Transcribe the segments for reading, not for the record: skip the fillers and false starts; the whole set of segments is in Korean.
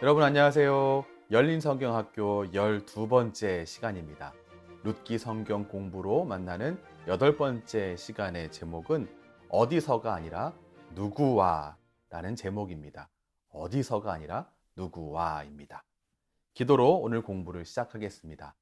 여러분 안녕하세요. 열린 성경학교 12번째 시간입니다. 룻기 성경 공부로 만나는 8번째 시간의 제목은 어디서가 아니라 누구와 라는 제목입니다. 어디서가 아니라 누구와입니다. 기도로 오늘 공부를 시작하겠습니다.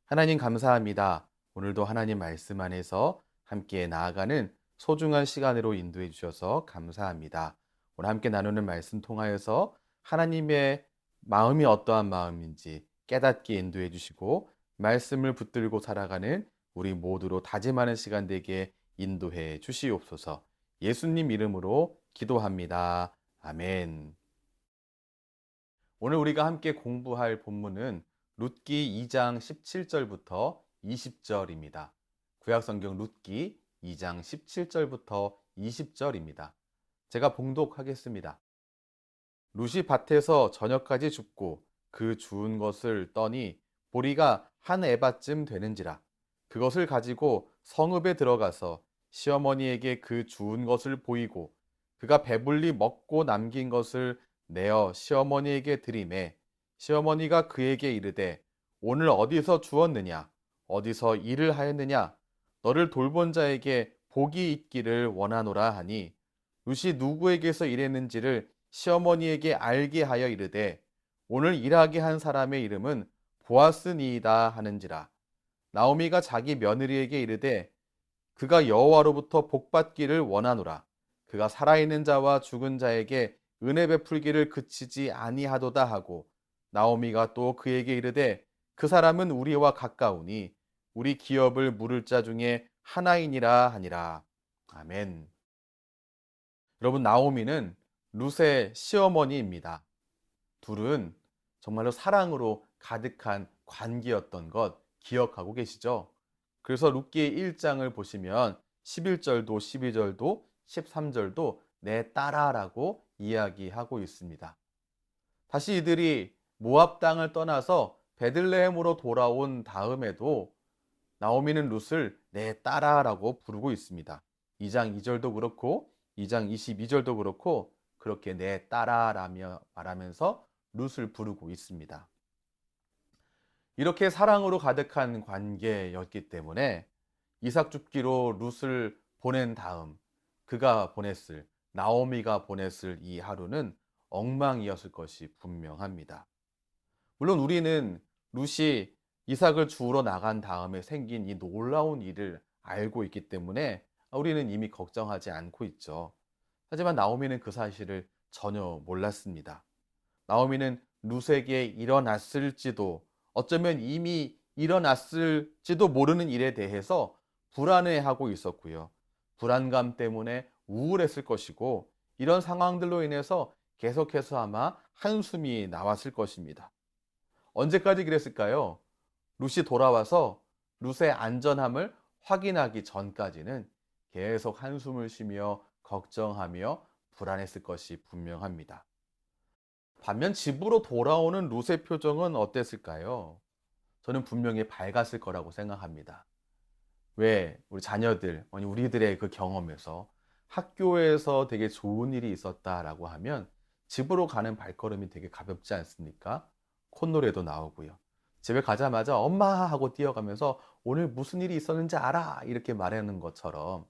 하나님 감사합니다. 오늘도 하나님 말씀 안에서 함께 나아가는 소중한 시간으로 인도해 주셔서 감사합니다. 오늘 함께 나누는 말씀 통하여서 하나님의 마음이 어떠한 마음인지 깨닫게 인도해 주시고 말씀을 붙들고 살아가는 우리 모두로 다짐하는 시간 되게 인도해 주시옵소서. 예수님 이름으로 기도합니다. 아멘. 오늘 우리가 함께 공부할 본문은 룻기 2장 17절부터 20절입니다. 구약성경 룻기 2장 17절부터 20절입니다. 제가 봉독하겠습니다. 룻이 밭에서 저녁까지 줍고 그 주운 것을 떠니 보리가 한 에바쯤 되는지라 그것을 가지고 성읍에 들어가서 시어머니에게 그 주운 것을 보이고 그가 배불리 먹고 남긴 것을 내어 시어머니에게 드리매 시어머니가 그에게 이르되 오늘 어디서 주었느냐 어디서 일을 하였느냐 너를 돌본 자에게 복이 있기를 원하노라 하니 룻이 누구에게서 일했는지를 시어머니에게 알게 하여 이르되 오늘 일하게 한 사람의 이름은 보아스니이다 하는지라 나오미가 자기 며느리에게 이르되 그가 여호와로부터 복받기를 원하노라 그가 살아있는 자와 죽은 자에게 은혜 베풀기를 그치지 아니하도다 하고 나오미가 또 그에게 이르되 그 사람은 우리와 가까우니 우리 기업을 물을 자 중에 하나이니라 하니라. 아멘. 여러분 나오미는 룻의 시어머니입니다. 둘은 정말로 사랑으로 가득한 관계였던 것 기억하고 계시죠? 그래서 룻기 1장을 보시면 11절도 12절도 13절도 내 딸아라고 이야기하고 있습니다. 다시 이들이 모압 땅을 떠나서 베들레헴으로 돌아온 다음에도 나오미는 룻을 내 딸아라고 부르고 있습니다. 2장 2절도 그렇고 2장 22절도 그렇고 그렇게 내 딸아라며 말하면서 룻을 부르고 있습니다. 이렇게 사랑으로 가득한 관계였기 때문에 이삭 죽기로 룻을 보낸 다음 그가 보냈을 나오미가 보냈을 이 하루는 엉망이었을 것이 분명합니다. 물론 우리는 룻이 이삭을 주우러 나간 다음에 생긴 이 놀라운 일을 알고 있기 때문에 우리는 이미 걱정하지 않고 있죠. 하지만 나오미는 그 사실을 전혀 몰랐습니다. 나오미는 룻에게 일어났을지도 어쩌면 이미 일어났을지도 모르는 일에 대해서 불안해하고 있었고요. 불안감 때문에 우울했을 것이고 이런 상황들로 인해서 계속해서 아마 한숨이 나왔을 것입니다. 언제까지 그랬을까요? 룻이 돌아와서 룻의 안전함을 확인하기 전까지는 계속 한숨을 쉬며 걱정하며 불안했을 것이 분명합니다. 반면 집으로 돌아오는 룻의 표정은 어땠을까요? 저는 분명히 밝았을 거라고 생각합니다. 왜 우리 자녀들, 아니 우리들의 그 경험에서 학교에서 되게 좋은 일이 있었다라고 하면 집으로 가는 발걸음이 되게 가볍지 않습니까? 콧노래도 나오고요. 집에 가자마자 엄마 하고 뛰어가면서 오늘 무슨 일이 있었는지 알아! 이렇게 말하는 것처럼.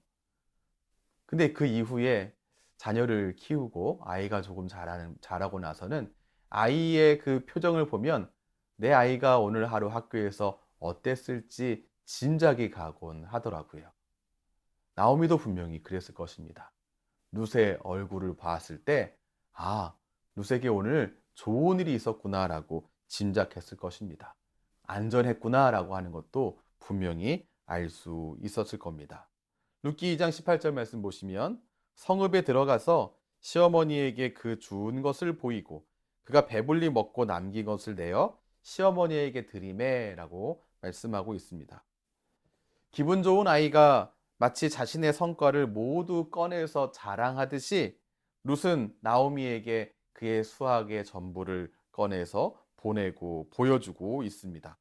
근데 그 이후에 자녀를 키우고 아이가 조금 자라고 나서는 아이의 그 표정을 보면 내 아이가 오늘 하루 학교에서 어땠을지 짐작이 가곤 하더라고요. 나오미도 분명히 그랬을 것입니다. 룻의 얼굴을 봤을 때, 아, 룻에게 오늘 좋은 일이 있었구나라고 짐작했을 것입니다. 안전했구나라고 하는 것도 분명히 알 수 있었을 겁니다. 룻기 2장 18절 말씀 보시면 성읍에 들어가서 시어머니에게 그 주운 것을 보이고 그가 배불리 먹고 남긴 것을 내어 시어머니에게 드리매라고 말씀하고 있습니다. 기분 좋은 아이가 마치 자신의 성과를 모두 꺼내서 자랑하듯이 룻은 나오미에게 그의 수확의 전부를 꺼내서 보내고 보여주고 있습니다.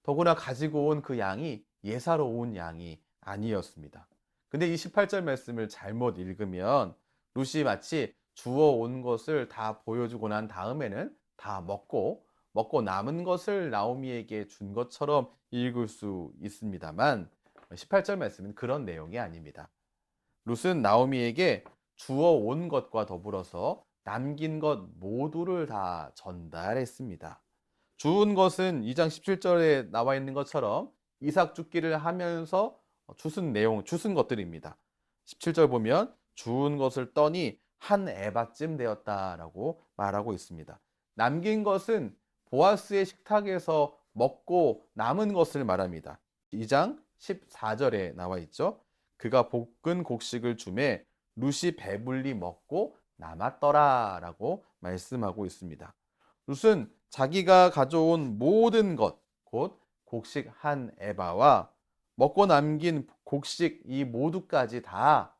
더구나 가지고 온 그 양이 예사로운 양이 아니었습니다. 근데 이 18절 말씀을 잘못 읽으면 룻이 마치 주워 온 것을 다 보여주고 난 다음에는 다 먹고 남은 것을 나오미에게 준 것처럼 읽을 수 있습니다만 18절 말씀은 그런 내용이 아닙니다. 룻은 나오미에게 주어 온 것과 더불어서 남긴 것 모두를 다 전달했습니다. 주운 것은 2장 17절에 나와 있는 것처럼 이삭 죽기를 하면서 주순 것들입니다. 17절 보면 주운 것을 떠니 한 에바쯤 되었다라고 말하고 있습니다. 남긴 것은 보아스의 식탁에서 먹고 남은 것을 말합니다. 2장 14절에 나와 있죠. 그가 볶은 곡식을 주매 룻이 배불리 먹고 남았더라라고 말씀하고 있습니다. 룻은 자기가 가져온 모든 것, 곧 곡식 한 에바와 먹고 남긴 곡식 이 모두까지 다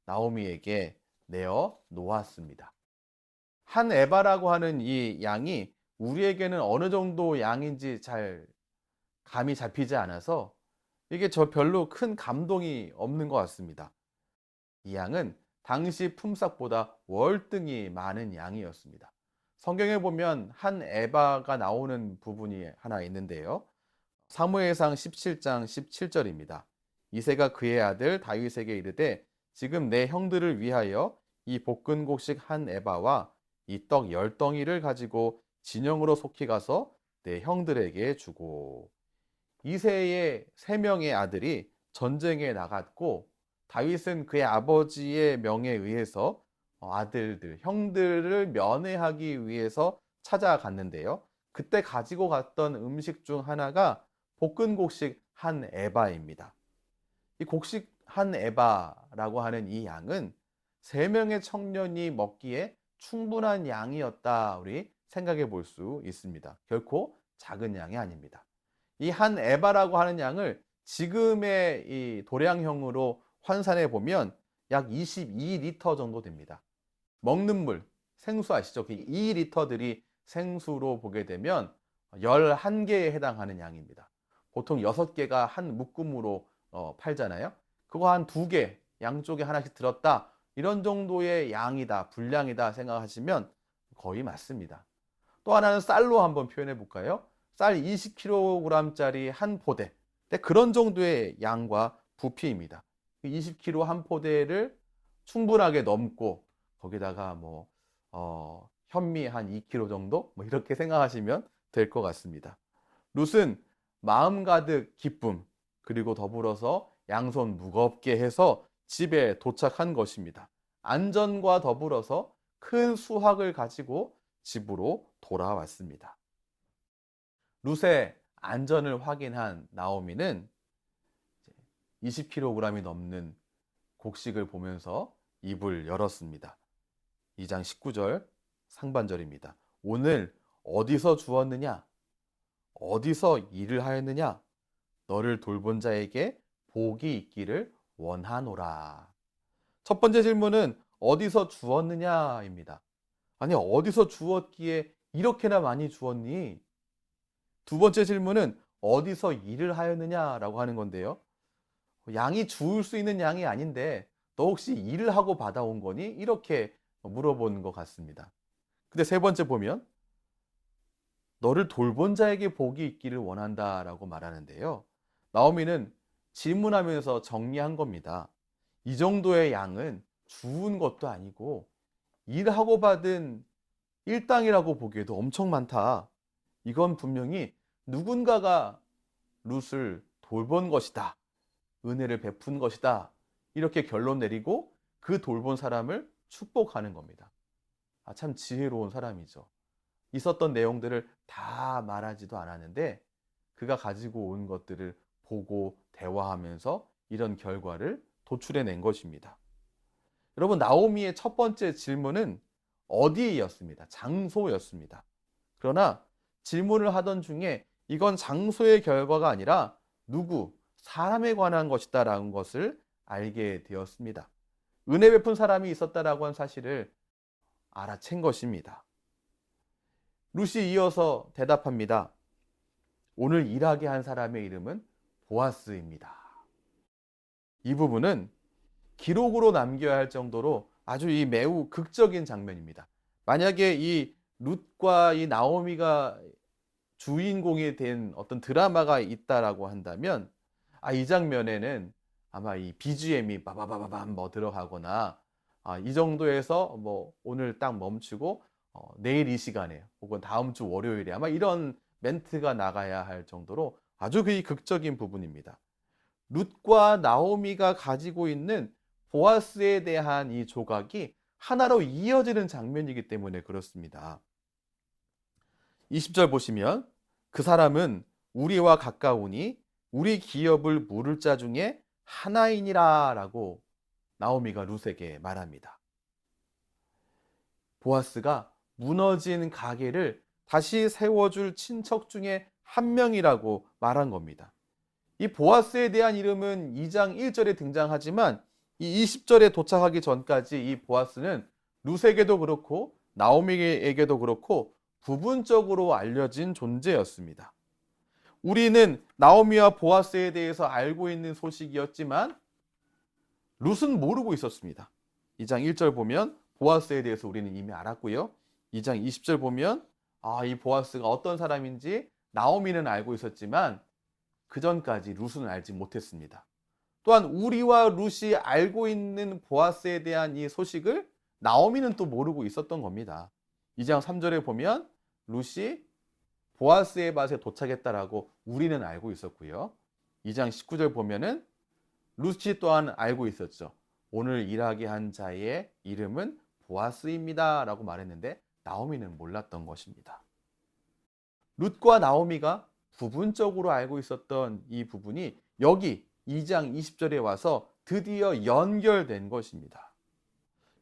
나오미에게 내어 놓았습니다. 한 에바라고 하는 이 양이 우리에게는 어느 정도 양인지 잘 감이 잡히지 않아서 이게 별로 큰 감동이 없는 것 같습니다. 이 양은 당시 품삯보다 월등히 많은 양이었습니다. 성경에 보면 한 에바가 나오는 부분이 하나 있는데요. 사무엘상 17장 17절입니다. 이새가 그의 아들 다윗에게 이르되 지금 내 형들을 위하여 이 볶은 곡식 한 에바와 이 떡 10덩이를 가지고 진영으로 속히 가서 내 형들에게 주고. 이새의 3명의 아들이 전쟁에 나갔고 다윗은 그의 아버지의 명에 의해서 형들을 면회하기 위해서 찾아갔는데요. 그때 가지고 갔던 음식 중 하나가 볶은 곡식 한 에바입니다. 이 곡식 한 에바라고 하는 이 양은 3명의 청년이 먹기에 충분한 양이었다 우리 생각해 볼 수 있습니다. 결코 작은 양이 아닙니다. 이 한 에바라고 하는 양을 지금의 이 도량형으로 환산해 보면 약 22리터 정도 됩니다. 먹는 물, 생수 아시죠? 그 2리터들이 생수로 보게 되면 11개에 해당하는 양입니다. 보통 6개가 한 묶음으로 팔잖아요. 그거 한 2개, 양쪽에 하나씩 들었다. 이런 정도의 양이다, 분량이다 생각하시면 거의 맞습니다. 또 하나는 쌀로 한번 표현해 볼까요? 쌀 20kg짜리 한 포대. 그런 정도의 양과 부피입니다. 20kg 한 포대를 충분하게 넘고 거기다가 현미 한 2kg 정도 이렇게 생각하시면 될 것 같습니다. 룻은 마음 가득 기쁨 그리고 더불어서 양손 무겁게 해서 집에 도착한 것입니다. 안전과 더불어서 큰 수확을 가지고 집으로 돌아왔습니다. 룻의 안전을 확인한 나오미는 20kg이 넘는 곡식을 보면서 입을 열었습니다. 2장 19절 상반절입니다. 오늘 어디서 주었느냐? 어디서 일을 하였느냐? 너를 돌본 자에게 복이 있기를 원하노라. 첫 번째 질문은 어디서 주었느냐입니다. 아니, 어디서 주었기에 이렇게나 많이 주었니? 두 번째 질문은 어디서 일을 하였느냐라고 하는 건데요. 양이 주울 수 있는 양이 아닌데 너 혹시 일을 하고 받아온 거니? 이렇게 물어보는 것 같습니다. 근데 세 번째 보면 너를 돌본 자에게 복이 있기를 원한다라고 말하는데요. 나오미는 질문하면서 정리한 겁니다. 이 정도의 양은 주운 것도 아니고 일하고 받은 일당이라고 보기에도 엄청 많다. 이건 분명히 누군가가 룻을 돌본 것이다. 은혜를 베푼 것이다. 이렇게 결론 내리고 그 돌본 사람을 축복하는 겁니다. 참 지혜로운 사람이죠. 있었던 내용들을 다 말하지도 않았는데 그가 가지고 온 것들을 보고 대화하면서 이런 결과를 도출해낸 것입니다. 여러분, 나오미의 첫 번째 질문은 어디였습니다. 장소였습니다. 그러나 질문을 하던 중에 이건 장소의 결과가 아니라 사람에 관한 것이다 라는 것을 알게 되었습니다. 은혜 베푼 사람이 있었다라고 한 사실을 알아챈 것입니다. 룻이 이어서 대답합니다. 오늘 일하게 한 사람의 이름은 보아스입니다. 이 부분은 기록으로 남겨야 할 정도로 아주 매우 극적인 장면입니다. 만약에 이 룻과 이 나오미가 주인공이 된 어떤 드라마가 있다라고 한다면 이 장면에는 아마 이 BGM이 빠바바바밤 뭐 들어가거나 이 정도에서 뭐 오늘 딱 멈추고 내일 이 시간에 혹은 다음 주 월요일에 아마 이런 멘트가 나가야 할 정도로 아주 그 극적인 부분입니다. 룻과 나오미가 가지고 있는 보아스에 대한 이 조각이 하나로 이어지는 장면이기 때문에 그렇습니다. 20절 보시면 그 사람은 우리와 가까우니 우리 기업을 물을 자 중에 하나이니라 라고 나오미가 룻에게 말합니다. 보아스가 무너진 가게를 다시 세워줄 친척 중에 한 명이라고 말한 겁니다. 이 보아스에 대한 이름은 2장 1절에 등장하지만 이 20절에 도착하기 전까지 이 보아스는 룻에게도 그렇고 나오미에게도 그렇고 부분적으로 알려진 존재였습니다. 우리는 나오미와 보아스에 대해서 알고 있는 소식이었지만 룻은 모르고 있었습니다. 2장 1절 보면 보아스에 대해서 우리는 이미 알았고요. 2장 20절 보면 이 보아스가 어떤 사람인지 나오미는 알고 있었지만 그 전까지 룻은 알지 못했습니다. 또한 우리와 룻이 알고 있는 보아스에 대한 이 소식을 나오미는 또 모르고 있었던 겁니다. 2장 3절에 보면 룻이 보아스의 밭에 도착했다라고 우리는 알고 있었고요. 2장 19절 보면은 룻이 또한 알고 있었죠. 오늘 일하게 한 자의 이름은 보아스입니다 라고 말했는데 나오미는 몰랐던 것입니다. 룻과 나오미가 부분적으로 알고 있었던 이 부분이 여기 2장 20절에 와서 드디어 연결된 것입니다.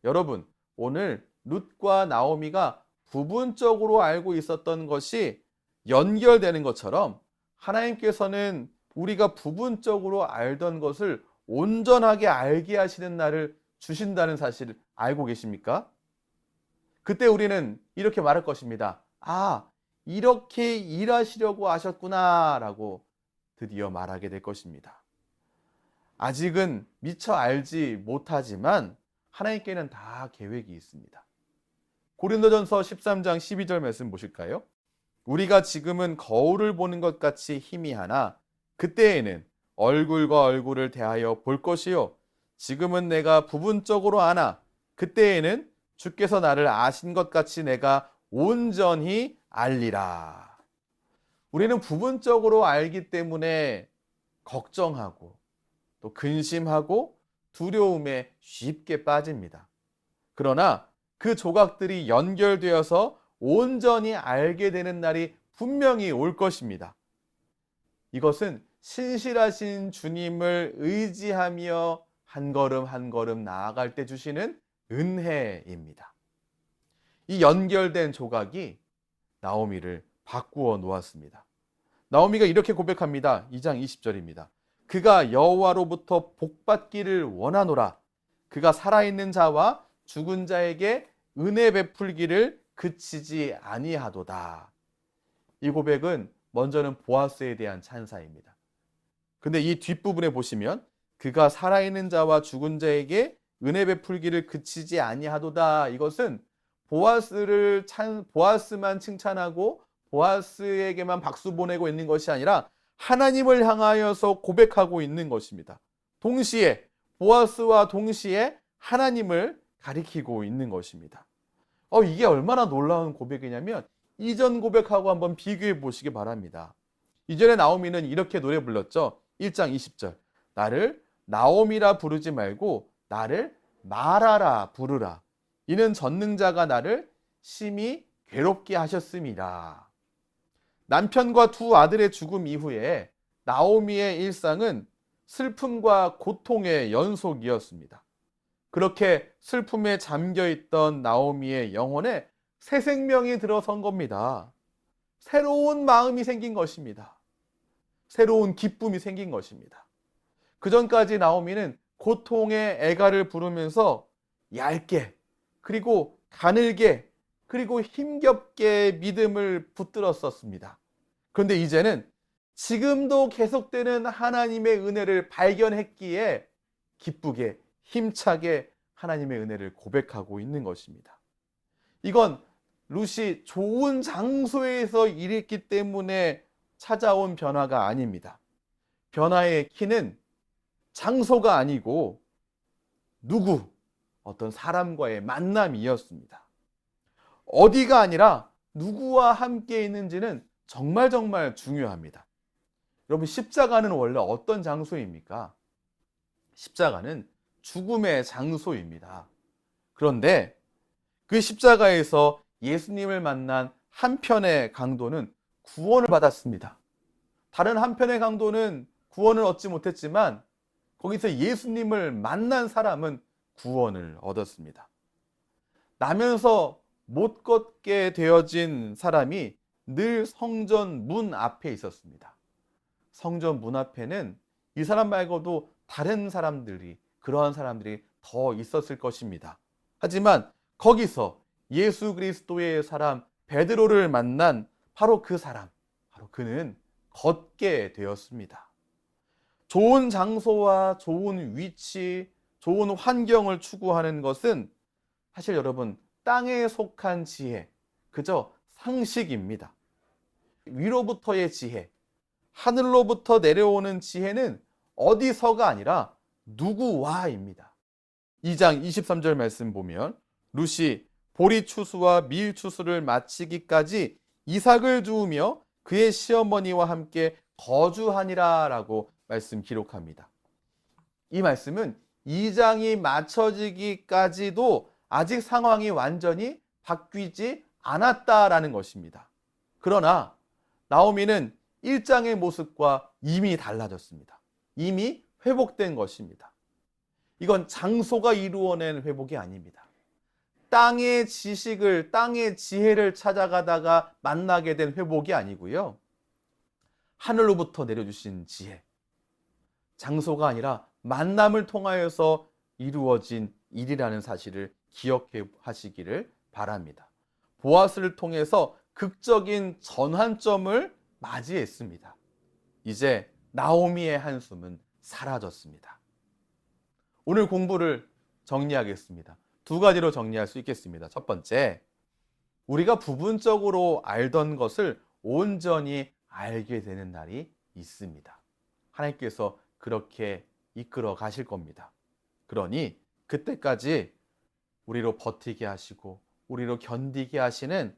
여러분, 오늘 룻과 나오미가 부분적으로 알고 있었던 것이 연결되는 것처럼 하나님께서는 우리가 부분적으로 알던 것을 온전하게 알게 하시는 날을 주신다는 사실을 알고 계십니까? 그때 우리는 이렇게 말할 것입니다. 이렇게 일하시려고 하셨구나 라고 드디어 말하게 될 것입니다. 아직은 미처 알지 못하지만 하나님께는 다 계획이 있습니다. 고린도전서 13장 12절 말씀 보실까요? 우리가 지금은 거울을 보는 것 같이 희미하나 그때에는 얼굴과 얼굴을 대하여 볼 것이요 지금은 내가 부분적으로 아나 그때에는 주께서 나를 아신 것 같이 내가 온전히 알리라. 우리는 부분적으로 알기 때문에 걱정하고 또 근심하고 두려움에 쉽게 빠집니다. 그러나 그 조각들이 연결되어서 온전히 알게 되는 날이 분명히 올 것입니다. 이것은 신실하신 주님을 의지하며 한 걸음 한 걸음 나아갈 때 주시는 은혜입니다. 이 연결된 조각이 나오미를 바꾸어 놓았습니다. 나오미가 이렇게 고백합니다. 2장 20절입니다. 그가 여호와로부터 복받기를 원하노라. 그가 살아있는 자와 죽은 자에게 은혜 베풀기를 그치지 아니하도다. 이 고백은 먼저는 보아스에 대한 찬사입니다. 근데 이 뒷부분에 보시면 그가 살아있는 자와 죽은 자에게 은혜 베풀기를 그치지 아니하도다. 이것은 보아스만 칭찬하고 보아스에게만 박수 보내고 있는 것이 아니라 하나님을 향하여서 고백하고 있는 것입니다. 동시에 보아스와 동시에 하나님을 가리키고 있는 것입니다. 이게 얼마나 놀라운 고백이냐면 이전 고백하고 한번 비교해 보시기 바랍니다. 이전에 나오미는 이렇게 노래 불렀죠. 1장 20절. 나를 나오미라 부르지 말고 나를 마라라 부르라. 이는 전능자가 나를 심히 괴롭게 하셨음이라. 남편과 두 아들의 죽음 이후에 나오미의 일상은 슬픔과 고통의 연속이었습니다. 그렇게 슬픔에 잠겨있던 나오미의 영혼에 새 생명이 들어선 겁니다. 새로운 마음이 생긴 것입니다. 새로운 기쁨이 생긴 것입니다. 그전까지 나오미는 고통의 애가를 부르면서 얇게 그리고 가늘게 그리고 힘겹게 믿음을 붙들었었습니다. 그런데 이제는 지금도 계속되는 하나님의 은혜를 발견했기에 기쁘게 힘차게 하나님의 은혜를 고백하고 있는 것입니다. 이건 룻이 좋은 장소에서 일했기 때문에 찾아온 변화가 아닙니다. 변화의 키는 장소가 아니고 어떤 사람과의 만남이었습니다. 어디가 아니라 누구와 함께 있는지는 정말 중요합니다. 여러분, 십자가는 원래 어떤 장소입니까? 십자가는 죽음의 장소입니다. 그런데 그 십자가에서 예수님을 만난 한편의 강도는 구원을 받았습니다. 다른 한편의 강도는 구원을 얻지 못했지만 거기서 예수님을 만난 사람은 구원을 얻었습니다. 나면서 못 걷게 되어진 사람이 늘 성전 문 앞에 있었습니다. 성전 문 앞에는 이 사람 말고도 다른 사람들이, 그러한 사람들이 더 있었을 것입니다. 하지만 거기서 예수 그리스도의 사람 베드로를 만난 바로 그 사람, 바로 그는 걷게 되었습니다. 좋은 장소와 좋은 위치, 좋은 환경을 추구하는 것은 사실 여러분, 땅에 속한 지혜, 그저 상식입니다. 위로부터의 지혜, 하늘로부터 내려오는 지혜는 어디서가 아니라 누구와입니다. 2장 23절 말씀 보면 룻이 보리 추수와 밀 추수를 마치기까지 이삭을 주우며 그의 시어머니와 함께 거주하니라 라고 말씀 기록합니다. 이 말씀은 2장이 맞춰지기까지도 아직 상황이 완전히 바뀌지 않았다라는 것입니다. 그러나 나오미는 1장의 모습과 이미 달라졌습니다. 이미 회복된 것입니다. 이건 장소가 이루어낸 회복이 아닙니다. 땅의 지식을, 땅의 지혜를 찾아가다가 만나게 된 회복이 아니고요. 하늘로부터 내려주신 지혜, 장소가 아니라 만남을 통하여서 이루어진 일이라는 사실을 기억해 하시기를 바랍니다. 보아스를 통해서 극적인 전환점을 맞이했습니다. 이제 나오미의 한숨은 사라졌습니다. 오늘 공부를 정리하겠습니다. 2가지로 정리할 수 있겠습니다. 첫 번째, 우리가 부분적으로 알던 것을 온전히 알게 되는 날이 있습니다. 하나님께서 그렇게 이끌어 가실 겁니다. 그러니 그때까지 우리로 버티게 하시고 우리로 견디게 하시는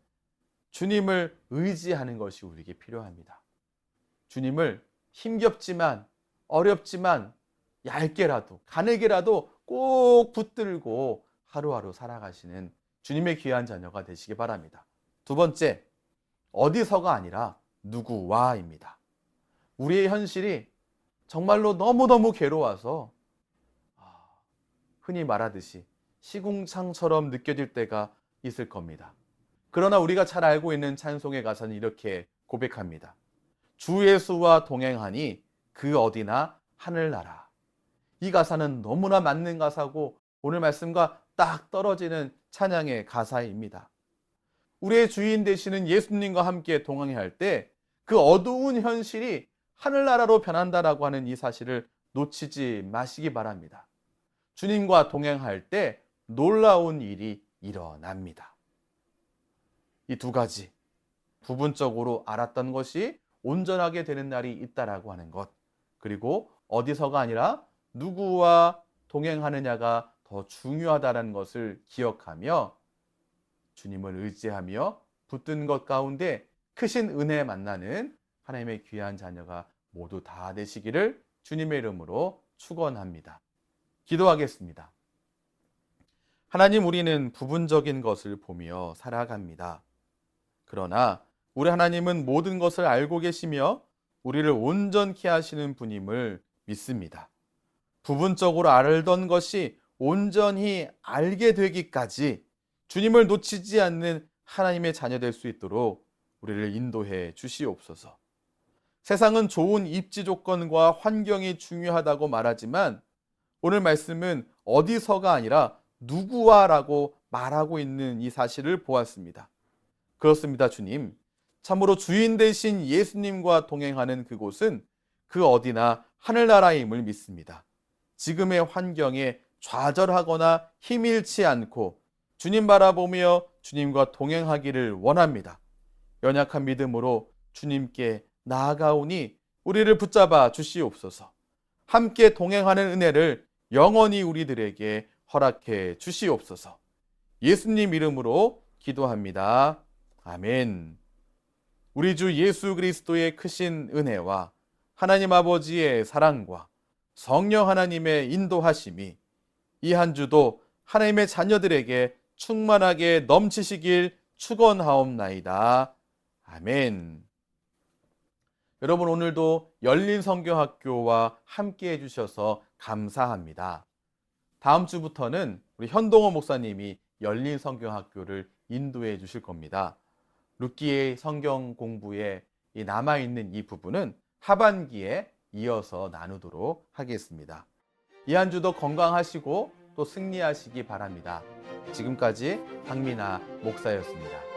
주님을 의지하는 것이 우리에게 필요합니다. 주님을 힘겹지만 어렵지만 얇게라도 가늘게라도 꼭 붙들고 하루하루 살아가시는 주님의 귀한 자녀가 되시기 바랍니다. 2번째, 어디서가 아니라 누구와입니다. 우리의 현실이 정말로 너무너무 괴로워서 흔히 말하듯이 시궁창처럼 느껴질 때가 있을 겁니다. 그러나 우리가 잘 알고 있는 찬송의 가사는 이렇게 고백합니다. 주 예수와 동행하니 그 어디나 하늘나라. 이 가사는 너무나 맞는 가사고 오늘 말씀과 딱 떨어지는 찬양의 가사입니다. 우리의 주인 되시는 예수님과 함께 동행해야 할 때 그 어두운 현실이 하늘나라로 변한다라고 하는 이 사실을 놓치지 마시기 바랍니다. 주님과 동행할 때 놀라운 일이 일어납니다. 이 2가지 부분적으로 알았던 것이 온전하게 되는 날이 있다라고 하는 것, 그리고 어디서가 아니라 누구와 동행하느냐가 더 중요하다는 것을 기억하며 주님을 의지하며 붙든 것 가운데 크신 은혜 만나는 하나님의 귀한 자녀가 모두 다 되시기를 주님의 이름으로 축원합니다. 기도하겠습니다. 하나님, 우리는 부분적인 것을 보며 살아갑니다. 그러나 우리 하나님은 모든 것을 알고 계시며 우리를 온전케 하시는 분임을 믿습니다. 부분적으로 알던 것이 온전히 알게 되기까지 주님을 놓치지 않는 하나님의 자녀 될 수 있도록 우리를 인도해 주시옵소서. 세상은 좋은 입지 조건과 환경이 중요하다고 말하지만 오늘 말씀은 어디서가 아니라 누구와라고 말하고 있는 이 사실을 보았습니다. 그렇습니다, 주님. 참으로 주인 되신 예수님과 동행하는 그곳은 그 어디나 하늘나라임을 믿습니다. 지금의 환경에 좌절하거나 힘 잃지 않고 주님 바라보며 주님과 동행하기를 원합니다. 연약한 믿음으로 주님께 나아가오니 우리를 붙잡아 주시옵소서. 함께 동행하는 은혜를 영원히 우리들에게 허락해 주시옵소서. 예수님 이름으로 기도합니다. 아멘. 우리 주 예수 그리스도의 크신 은혜와 하나님 아버지의 사랑과 성령 하나님의 인도하심이 이 한 주도 하나님의 자녀들에게 충만하게 넘치시길 축원하옵나이다. 아멘. 여러분, 오늘도 열린 성경학교와 함께 해주셔서 감사합니다. 다음 주부터는 우리 현동호 목사님이 열린 성경학교를 인도해 주실 겁니다. 룻기의 성경 공부에 남아있는 이 부분은 하반기에 이어서 나누도록 하겠습니다. 이 한 주도 건강하시고 또 승리하시기 바랍니다. 지금까지 박민아 목사였습니다.